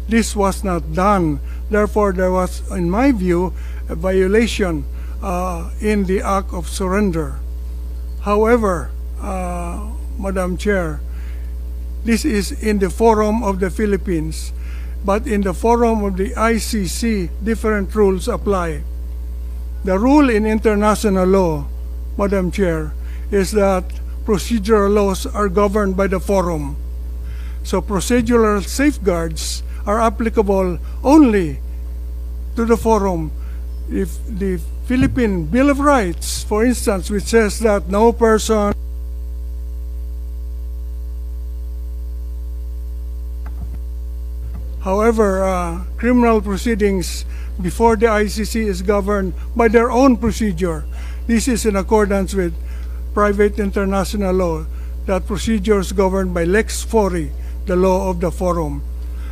This was not done. Therefore, there was, in my view, a violation in the act of surrender. However, Madam Chair, this is in the forum of the Philippines, but in the forum of the ICC, different rules apply. The rule in international law, Madam Chair, is that procedural laws are governed by the forum. So procedural safeguards are applicable only to the forum. If the Philippine Bill of Rights, for instance, which says that no person however, criminal proceedings before the ICC is governed by their own procedure. This is in accordance with private international law, that procedures governed by Lex Fori, the law of the forum.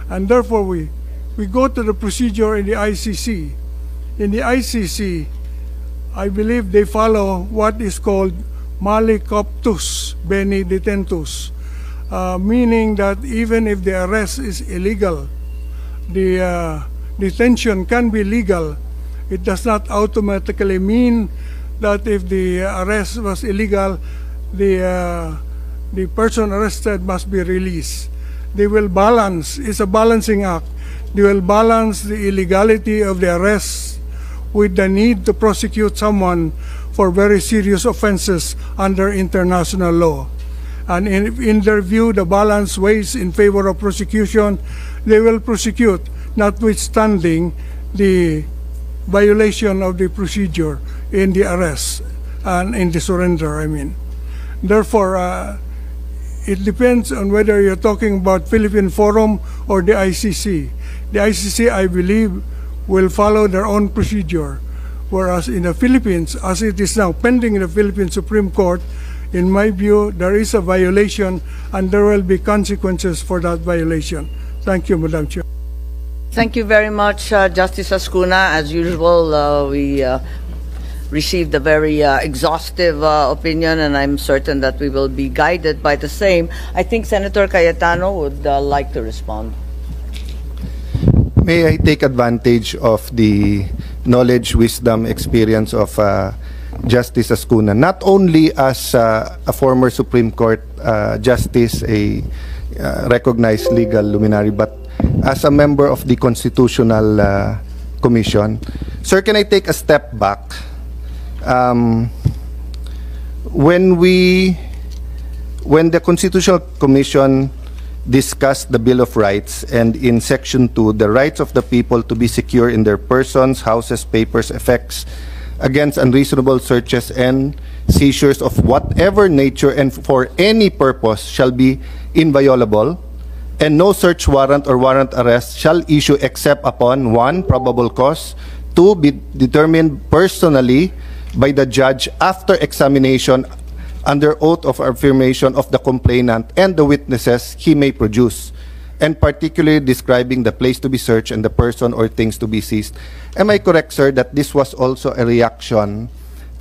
And therefore, we go to the procedure in the ICC. In the ICC, I believe they follow what is called mali coptus beni detentus, meaning that even if the arrest is illegal, the detention can be legal. It does not automatically mean that if the arrest was illegal, the person arrested must be released. They will balance, it's a balancing act. They will balance the illegality of the arrest with the need to prosecute someone for very serious offenses under international law. And in their view, the balance weighs in favor of prosecution. They will prosecute, notwithstanding the violation of the procedure in the arrest and in the surrender, I mean. Therefore, it depends on whether you're talking about Philippine Forum or the ICC. The ICC, I believe, will follow their own procedure, whereas in the Philippines, as it is now pending in the Philippine Supreme Court, in my view, there is a violation and there will be consequences for that violation. Thank you, Madam Chair. Thank you very much, Justice Ascuna. As usual, we received a very exhaustive opinion, and I'm certain that we will be guided by the same. I think Senator Cayetano would like to respond. May I take advantage of the knowledge, wisdom, experience of Justice Ascuna, not only as a former Supreme Court justice, a recognized legal luminary, but as a member of the Constitutional Commission. Sir, can I take a step back? When the Constitutional Commission discussed the Bill of Rights, and in Section 2, the rights of the people to be secure in their persons, houses, papers, effects, against unreasonable searches and seizures of whatever nature and for any purpose shall be inviolable, and no search warrant or warrant arrest shall issue except upon 1, probable cause, 2, be determined personally by the judge after examination under oath of affirmation of the complainant and the witnesses he may produce, and particularly describing the place to be searched and the person or things to be seized. Am I correct, sir, that this was also a reaction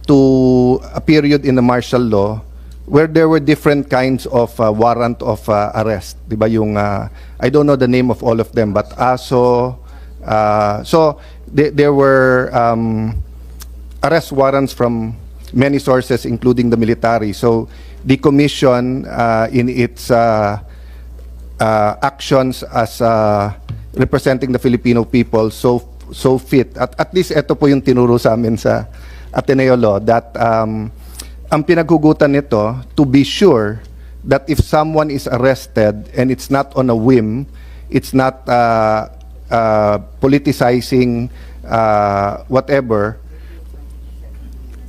to a period in the martial law where there were different kinds of warrant of arrest? Diba yung, I don't know the name of all of them, but ASO, so there were arrest warrants from many sources, including the military. So the commission, in its actions as representing the Filipino people, so fit. At least ito po yung tinuro sa amin sa Ateneo Law, that ang pinaghugutan nito, to be sure that if someone is arrested and it's not on a whim, it's not politicizing whatever,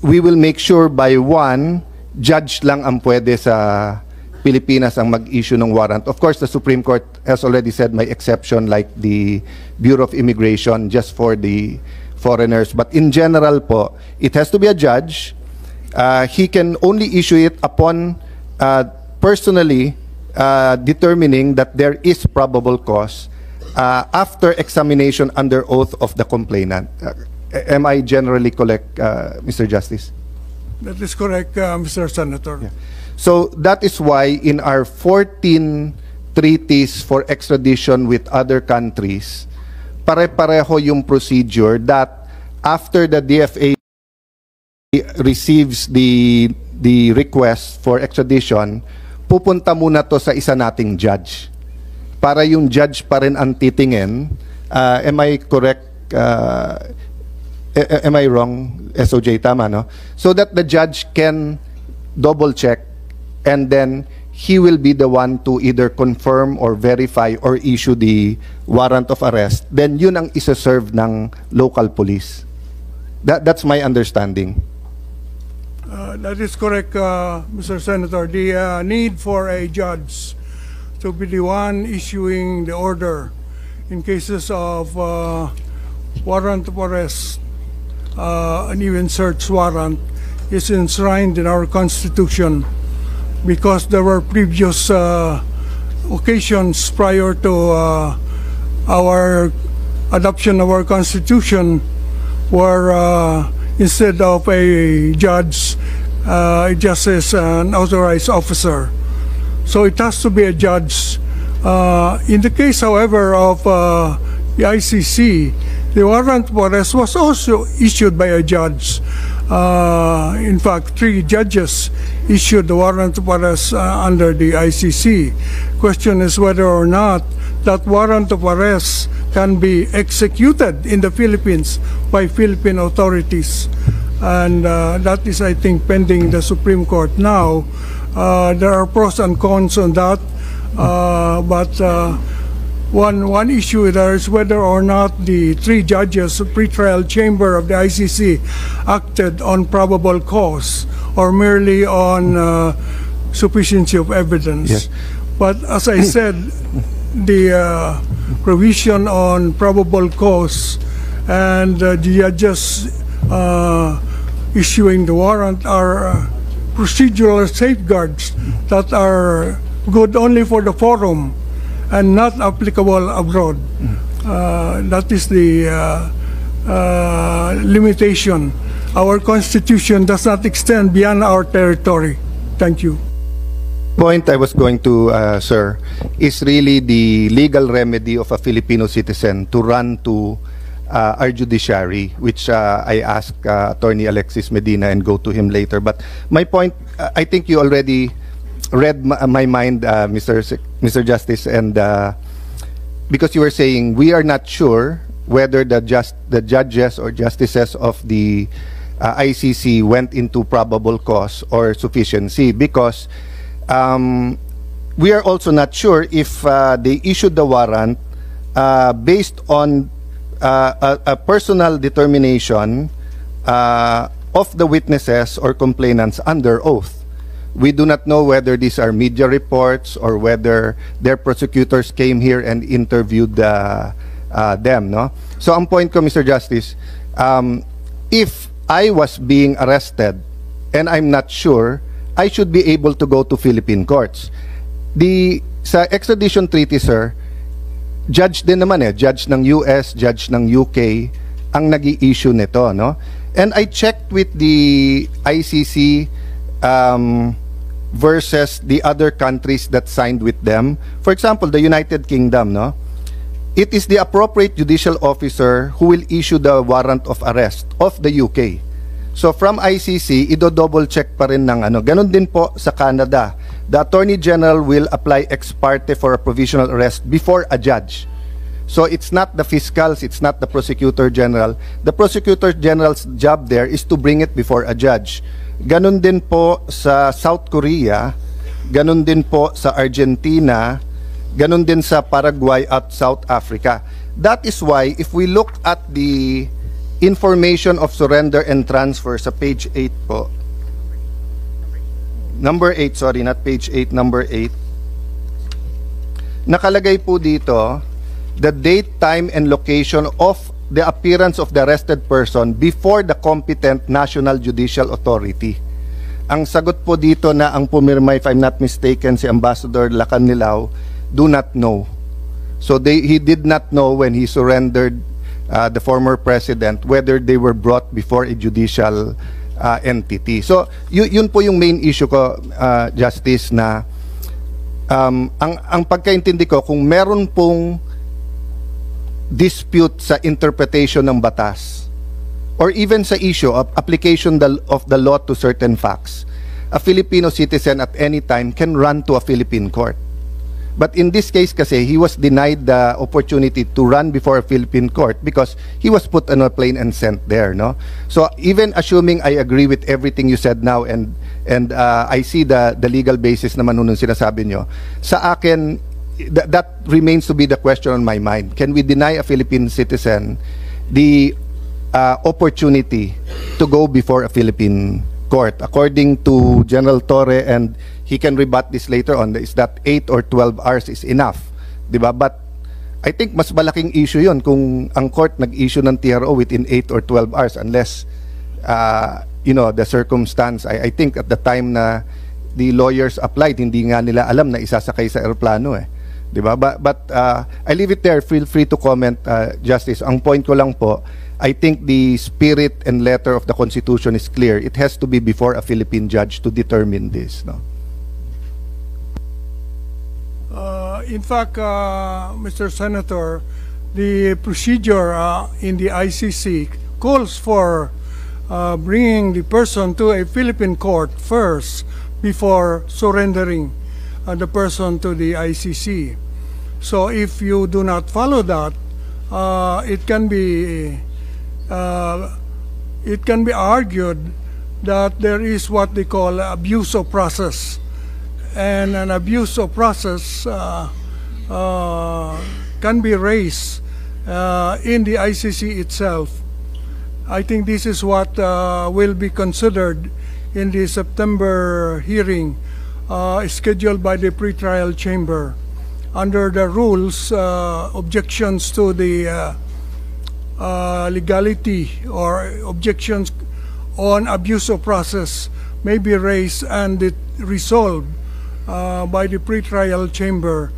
we will make sure by 1, judge lang ang pwede sa Pilipinas ang mag-issue ng warrant. Of course, the Supreme Court has already said may exception like the Bureau of Immigration just for the foreigners. But in general po, it has to be a judge. He can only issue it upon personally determining that there is probable cause after examination under oath of the complainant. Am I generally correct, Mr. Justice? That is correct, Mr. Senator. Yeah. So that is why in our 14 treaties for extradition with other countries, pare-pareho yung procedure that after the DFA receives the request for extradition, pupunta muna to sa isa nating judge. Para yung judge pa rin ang titingin. Am I correct? Am I wrong? SOJ, tama, no? So that the judge can double check and then he will be the one to either confirm or verify or issue the warrant of arrest. Then yun ang isa-serve ng local police. That's my understanding. That is correct, Mr. Senator. The need for a judge to be the one issuing the order in cases of warrant of arrest and even search warrant is enshrined in our Constitution, because there were previous occasions prior to our adoption of our Constitution where instead of a judge, it just says an authorized officer. So it has to be a judge. In the case, however, of the ICC, the warrant of arrest was also issued by a judge. In fact, 3 judges issued the warrant of arrest under the ICC. Question is whether or not that warrant of arrest can be executed in the Philippines by Philippine authorities. And that is, I think, pending the Supreme Court now. There are pros and cons on that, but one issue there is whether or not the 3 judges, pretrial chamber of the ICC, acted on probable cause or merely on sufficiency of evidence. Yes. But as I said, the provision on probable cause and the judges issuing the warrant are procedural safeguards that are good only for the forum and not applicable abroad. That is the limitation. Our Constitution does not extend beyond our territory. Thank you. Point I was going to, sir, is really the legal remedy of a Filipino citizen to run to our judiciary, which I asked Attorney Alexis Medina and go to him later. But my point, I think you already read my mind, Mr. Justice, and because you were saying we are not sure whether the judges or justices of the ICC went into probable cause or sufficiency, because we are also not sure if they issued the warrant based on a personal determination of the witnesses or complainants under oath. We do not know whether these are media reports or whether their prosecutors came here and interviewed them, no? So ang point ko, Mr. Justice, if I was being arrested and I'm not sure, I should be able to go to Philippine courts. Sa extradition treaty, sir, judge din naman judge ng US, judge ng UK ang nag-i-issue nito, no? And I checked with the ICC versus the other countries that signed with them. For example, the United Kingdom, no? It is the appropriate judicial officer who will issue the warrant of arrest of the UK. So from ICC, ido-double check pa rin ng ano. Ganon din po sa Canada. The Attorney General will apply ex parte for a provisional arrest before a judge. So it's not the fiscals, it's not the Prosecutor General. The Prosecutor General's job there is to bring it before a judge. Ganon din po sa South Korea, ganon din po sa Argentina, ganon din sa Paraguay at South Africa. That is why if we look at the information of surrender and transfer sa page 8 po, Number 8, sorry, not page 8, number 8. Nakalagay po dito, the date, time, and location of the appearance of the arrested person before the competent National Judicial Authority. Ang sagot po dito na ang pumirma, if I'm not mistaken, si Ambassador Lacanilao, do not know. So he did not know when he surrendered the former president whether they were brought before a judicial entity. So yun po yung main issue ko, Justice, na ang pagkaintindi ko, kung meron pong dispute sa interpretation ng batas or even sa issue of application of the law to certain facts, a Filipino citizen at any time can run to a Philippine court. But in this case kasi, he was denied the opportunity to run before a Philippine court because he was put on a plane and sent there, no? So even assuming I agree with everything you said now and I see the legal basis naman nung sinasabi nyo, sa akin, that remains to be the question on my mind. Can we deny a Philippine citizen the opportunity to go before a Philippine court? According to General Torre, and he can rebut this later on, is that 8 or 12 hours is enough, diba? But I think mas malaking issue yun kung ang court nag-issue ng TRO within 8 or 12 hours unless you know, the circumstance. I think at the time na the lawyers applied, hindi nga nila alam na isasakay sa aeroplano eh, diba? But I leave it there. Feel free to comment, Justice. Ang point ko lang po, I think the spirit and letter of the Constitution is clear. It has to be before a Philippine judge to determine this, no? In fact, Mr. Senator, the procedure in the ICC calls for bringing the person to a Philippine court first before surrendering the person to the ICC. So if you do not follow that, it can be argued that there is what they call abuse of process, and an abuse of process can be raised in the ICC itself. I think this is what will be considered in the September hearing scheduled by the pretrial chamber. Under the rules, objections to the legality or objections on abuse of process may be raised and resolved by the pretrial chamber,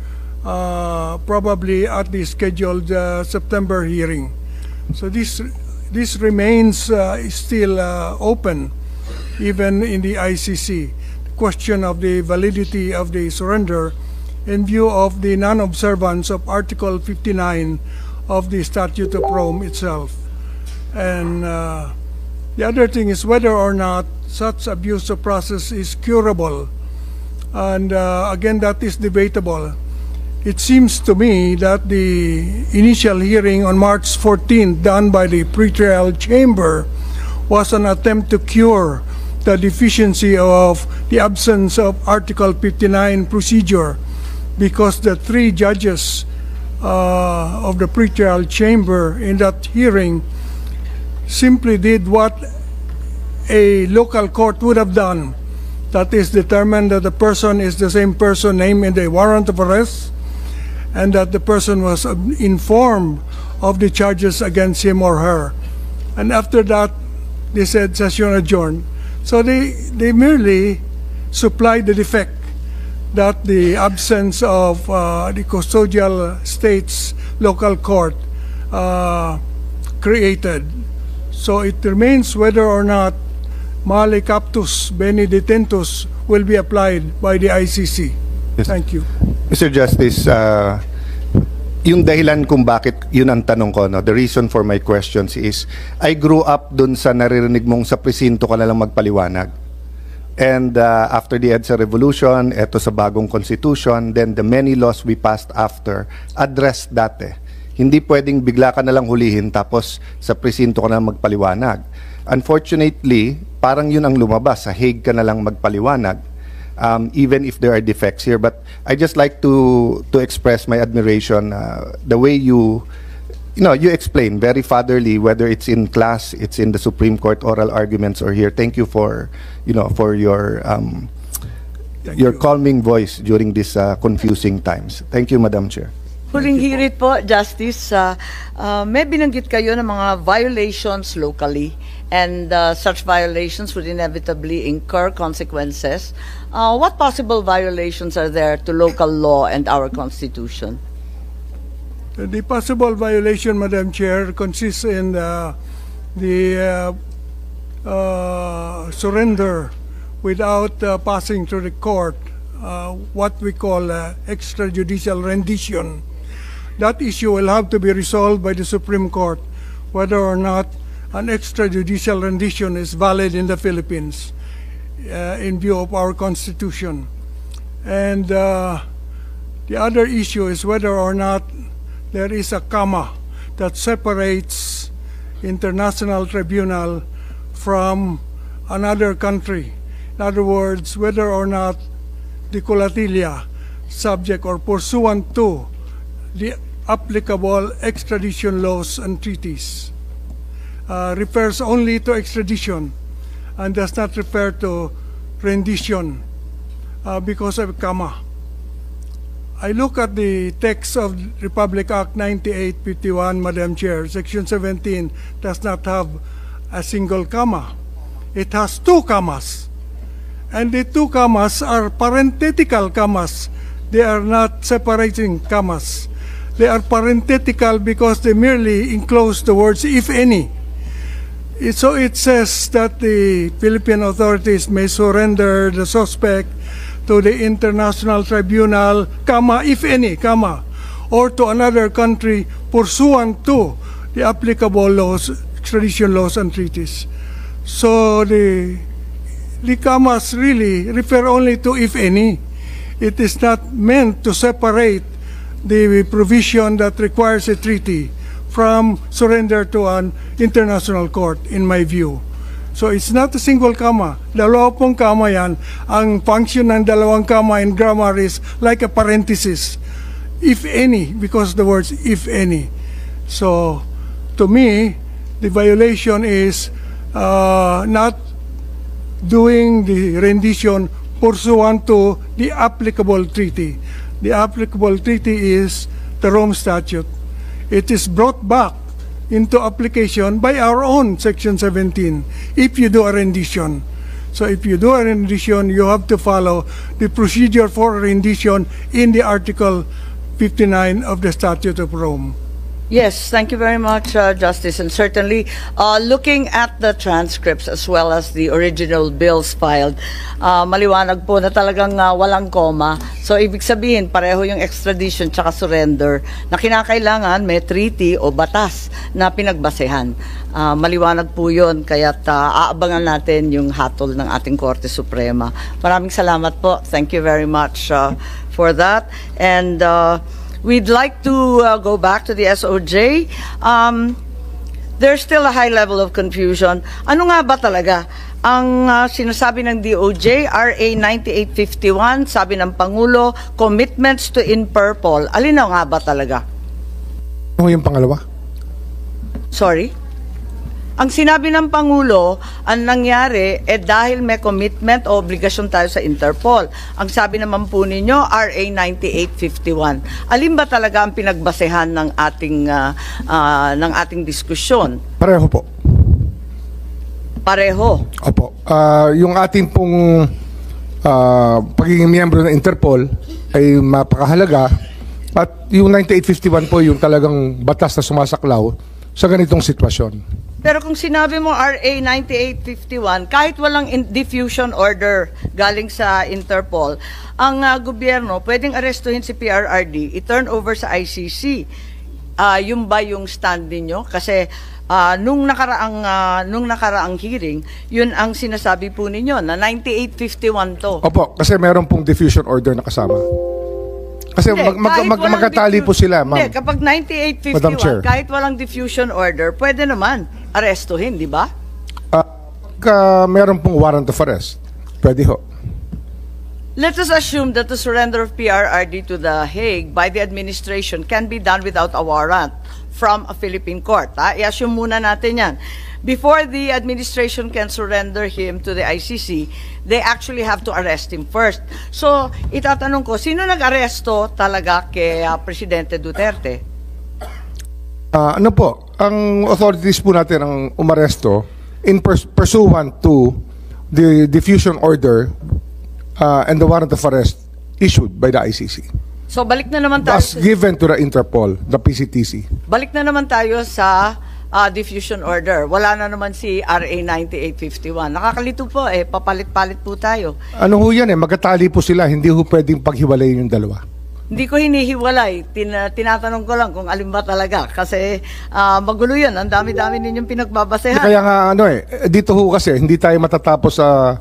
probably at the scheduled September hearing. So this remains still open, even in the ICC. The question of the validity of the surrender in view of the non-observance of Article 59 of the Statute of Rome itself. And the other thing is whether or not such abuse of process is curable. And again, that is debatable. It seems to me that the initial hearing on March 14th done by the pretrial chamber was an attempt to cure the deficiency of the absence of Article 59 procedure, because the 3 judges of the pretrial chamber in that hearing simply did what a local court would have done. That is, determined that the person is the same person named in the warrant of arrest, and that the person was informed of the charges against him or her. And after that, they said session adjourned. So they merely supplied the defect that the absence of the custodial state's local court created. So it remains whether or not male captus bene detentus will be applied by the ICC. Yes. Thank you. Mr. Justice, yung dahilan kung bakit yun ang tanong ko, no, the reason for my questions is I grew up dun sa naririnig mong sa presinto ka na lang magpaliwanag. And after the EDSA revolution, eto sa bagong constitution, then the many laws we passed after addressed that eh. Hindi pwedeng bigla ka na lang hulihin tapos sa presinto ka na lang magpaliwanag. Unfortunately, parang yun ang lumabas, sa Hague ka na lang magpaliwanag. Even if there are defects here, but I just like to express my admiration the way you explain very fatherly, whether it's in class, it's in the Supreme Court oral arguments, or here. Thank you for for your Thank your you. calming voice during these confusing times. Thank you, Madam Chair. Huling hirit po, Justice, may binanggit kayo ng mga violations locally and such violations would inevitably incur consequences. What possible violations are there to local law and our Constitution? The possible violation, Madam Chair, consists in the surrender without passing through the court, what we call extrajudicial rendition. That issue will have to be resolved by the Supreme Court, whether or not an extrajudicial rendition is valid in the Philippines in view of our Constitution. And the other issue is whether or not there is a comma that separates international tribunal from another country. In other words, whether or not the Colatilia, subject or pursuant to the applicable extradition laws and treaties, refers only to extradition and does not refer to rendition because of comma. I look at the text of Republic Act 9851, Madam Chair. Section 17 does not have a single comma. It has two commas. And the two commas are parenthetical commas. They are not separating commas. They are parenthetical because they merely enclose the words "if any." So it says that the Philippine authorities may surrender the suspect to the International Tribunal, comma, if any, comma, or to another country pursuant to the applicable laws, extradition laws and treaties. So the commas really refer only to if any. It is not meant to separate the provision that requires a treaty from surrender to an international court, in my view. So it's not a single comma. Dalawa pong comma yan. Ang function ng dalawang comma in grammar is like a parenthesis. If any, because the words if any. So to me, the violation is not doing the rendition pursuant to the applicable treaty. The applicable treaty is the Rome Statute. It is brought back into application by our own Section 17 if you do a rendition. So if you do a rendition, you have to follow the procedure for rendition in the Article 59 of the Statute of Rome. Yes, thank you very much, Justice. And certainly, looking at the transcripts as well as the original bills filed, maliwanag po na talagang walang comma. So, ibig sabihin, pareho yung extradition tsaka surrender na kinakailangan may treaty o batas na pinagbasehan. Maliwanag po yun, kaya't aabangan natin yung hatol ng ating Korte Suprema. Maraming salamat po. Thank you very much for that. And we'd like to go back to the SOJ. There's still a high level of confusion. Ano nga ba talaga ang sinasabi ng DOJ, RA 9851, sabi ng Pangulo, commitments to Interpol. Alin na nga ba talaga? Ano yung pangalawa? Sorry? Ang sinabi ng Pangulo, ang nangyari, dahil may commitment o obligasyon tayo sa Interpol. Ang sabi naman po ninyo, RA 9851. Alin ba talaga ang pinagbasehan ng ating diskusyon? Pareho po. Pareho? Opo. Yung ating pong pagiging miyembro ng Interpol ay mapakahalaga at yung 9851 po yung talagang batas na sumasaklaw sa ganitong sitwasyon. Pero kung sinabi mo RA 9851, kahit walang diffusion order galing sa Interpol, ang gobyerno pwedeng arestuhin si PRRD, i-turn over sa ICC. Yung ba yung stand ninyo? Kasi nung nakaraang hearing, yun ang sinasabi po ninyo na 9851 to. Opo, kasi meron pong diffusion order na kasama. Kasi magkatali po sila, ma'am. Hindi, kapag 9851, kahit walang diffusion order, pwede naman arestuhin, di ba? Meron pong warrant of arrest. Pwede ho. Let us assume that the surrender of PRRD to The Hague by the administration can be done without a warrant from a Philippine court. I-assume muna natin yan. before the administration can surrender him to the ICC, they actually have to arrest him first. So, itatanong ko, sino nag-aresto talaga kay Presidente Duterte? Ano po, ang authorities po natin ang umaresto in pursuant to the diffusion order and the warrant of arrest issued by the ICC. So, balik na naman tayo. As given to the Interpol, the PCTC. Balik na naman tayo sa diffusion order. Wala na naman si RA 9851. Nakakalito po papalit-palit po tayo. Ano ho yan magkatali po sila, hindi ho pwedeng paghiwalayin yung dalawa. Hindi ko hinihiwalay. Tinatanong ko lang kung alin ba talaga. Kasi magulo yun. Ang dami-dami ninyong pinagbabasehan. Kaya nga dito ho kasi hindi tayo matatapos sa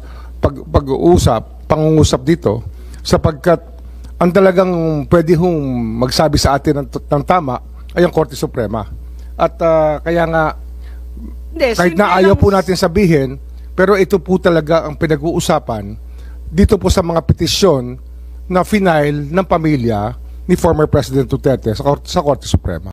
pangungusap dito sapagkat ang talagang pwede hong magsabi sa atin ng tama ay ang Korte Suprema. At kaya nga kahit na ayaw po natin sabihin, pero ito po talaga ang pinag-uusapan dito po sa mga petisyon na final ng pamilya ni former President Duterte sa Korte Suprema.